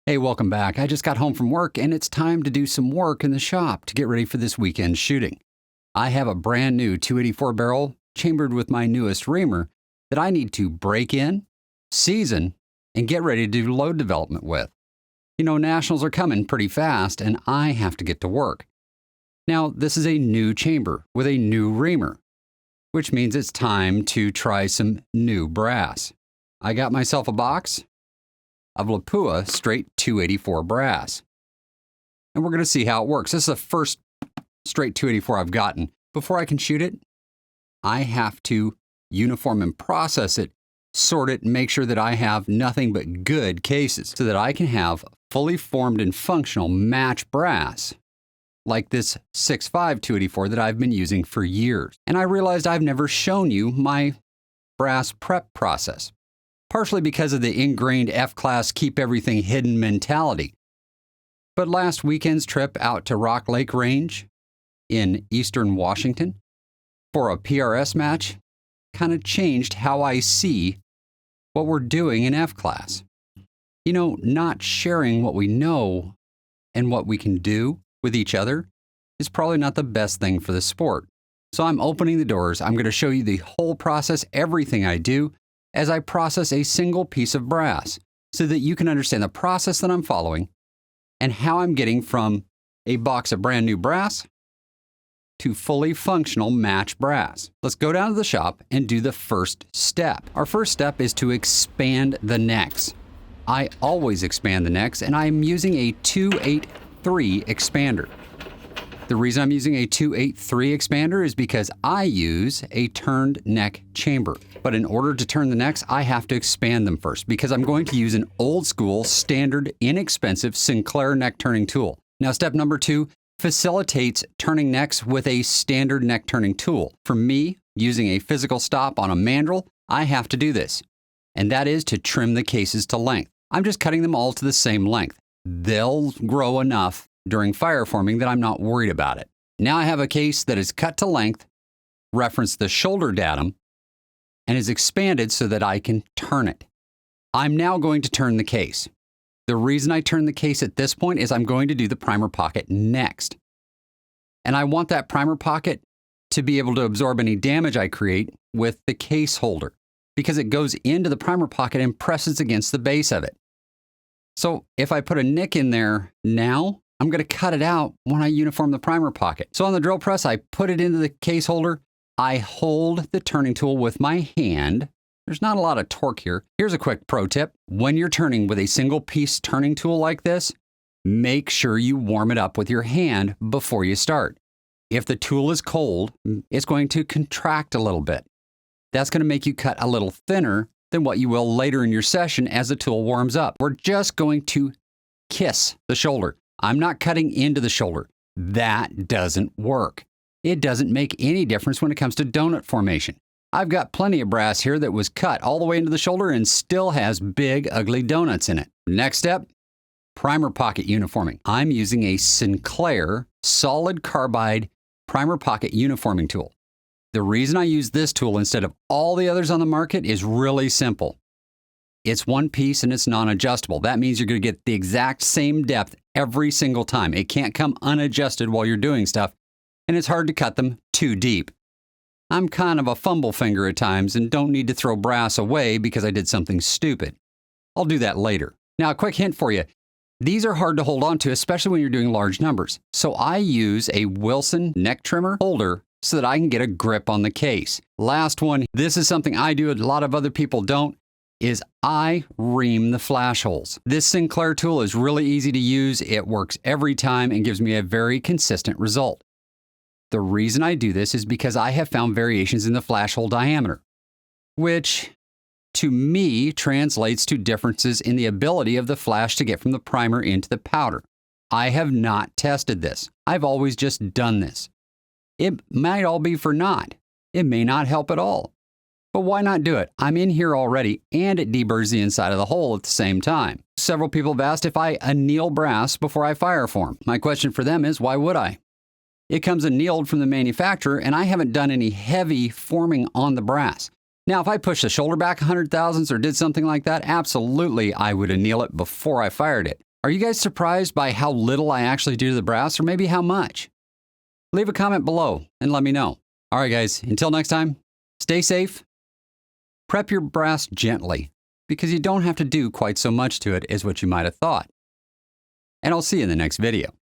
Hey, welcome back. I just got home from work and it's time to do some work in the shop to get ready for this weekend shooting. I have a brand new 284 barrel chambered with my newest reamer that I need to break in, season, and get ready to do load development with. You know, nationals are coming pretty fast and I have to get to work. Now, this is a new chamber with a new reamer, which means it's time to try some new brass. I got myself a box of Lapua straight 284 brass. And we're going to see how it works. This is the first straight 284 I've gotten. Before I can shoot it, I have to uniform and process it, sort it, and make sure that I have nothing but good cases so that I can have fully formed and functional match brass like this 6.5 284 that I've been using for years. And I realized I've never shown you my brass prep process, partially because of the ingrained F-class keep everything hidden mentality. But last weekend's trip out to Rock Lake Range in eastern Washington for a PRS match kind of changed how I see what we're doing in F-class. You know, not sharing what we know and what we can do with each other is probably not the best thing for the sport. So I'm opening the doors. I'm going to show you the whole process, everything I do, as I process a single piece of brass so that you can understand the process that I'm following and how I'm getting from a box of brand new brass to fully functional match brass. Let's go down to the shop and do the first step. Our first step is to expand the necks. I always expand the necks and I'm using a 283 expander. The reason I'm using a 283 expander is because I use a turned neck chamber. But in order to turn the necks, I have to expand them first because I'm going to use an old school, standard, inexpensive Sinclair neck turning tool. Now, step number 2 facilitates turning necks with a standard neck turning tool. For me, using a physical stop on a mandrel, I have to do this, and that is to trim the cases to length. I'm just cutting them all to the same length. They'll grow enough during fire forming that I'm not worried about it. Now I have a case that is cut to length, reference the shoulder datum, and is expanded so that I can turn it. I'm now going to turn the case. The reason I turn the case at this point is I'm going to do the primer pocket next. And I want that primer pocket to be able to absorb any damage I create with the case holder because it goes into the primer pocket and presses against the base of it. So if I put a nick in there now, I'm going to cut it out when I uniform the primer pocket. So on the drill press, I put it into the case holder. I hold the turning tool with my hand. There's not a lot of torque here. Here's a quick pro tip. When you're turning with a single piece turning tool like this, make sure you warm it up with your hand before you start. If the tool is cold, it's going to contract a little bit. That's going to make you cut a little thinner than what you will later in your session as the tool warms up. We're just going to kiss the shoulder. I'm not cutting into the shoulder. That doesn't work. It doesn't make any difference when it comes to donut formation. I've got plenty of brass here that was cut all the way into the shoulder and still has big, ugly donuts in it. Next step, primer pocket uniforming. I'm using a Sinclair solid carbide primer pocket uniforming tool. The reason I use this tool instead of all the others on the market is really simple. It's one piece and it's non-adjustable. That means you're going to get the exact same depth every single time. It can't come unadjusted while you're doing stuff, and it's hard to cut them too deep. I'm kind of a fumble finger at times and don't need to throw brass away because I did something stupid. I'll do that later. Now, a quick hint for you. These are hard to hold on to, especially when you're doing large numbers. So I use a Wilson neck trimmer holder so that I can get a grip on the case. Last one, this is something I do, a lot of other people don't, is I ream the flash holes. This Sinclair tool is really easy to use. It works every time and gives me a very consistent result. The reason I do this is because I have found variations in the flash hole diameter, which to me translates to differences in the ability of the flash to get from the primer into the powder. I have not tested this. I've always just done this. It might all be for naught. It may not help at all. But why not do it? I'm in here already, and it deburrs the inside of the hole at the same time. Several people have asked if I anneal brass before I fire form. My question for them is, why would I? It comes annealed from the manufacturer, and I haven't done any heavy forming on the brass. Now, if I pushed the shoulder back 100 thousandths or did something like that, absolutely I would anneal it before I fired it. Are you guys surprised by how little I actually do to the brass, or maybe how much? Leave a comment below and let me know. All right, guys, until next time, stay safe. Prep your brass gently, because you don't have to do quite so much to it as what you might have thought. And I'll see you in the next video.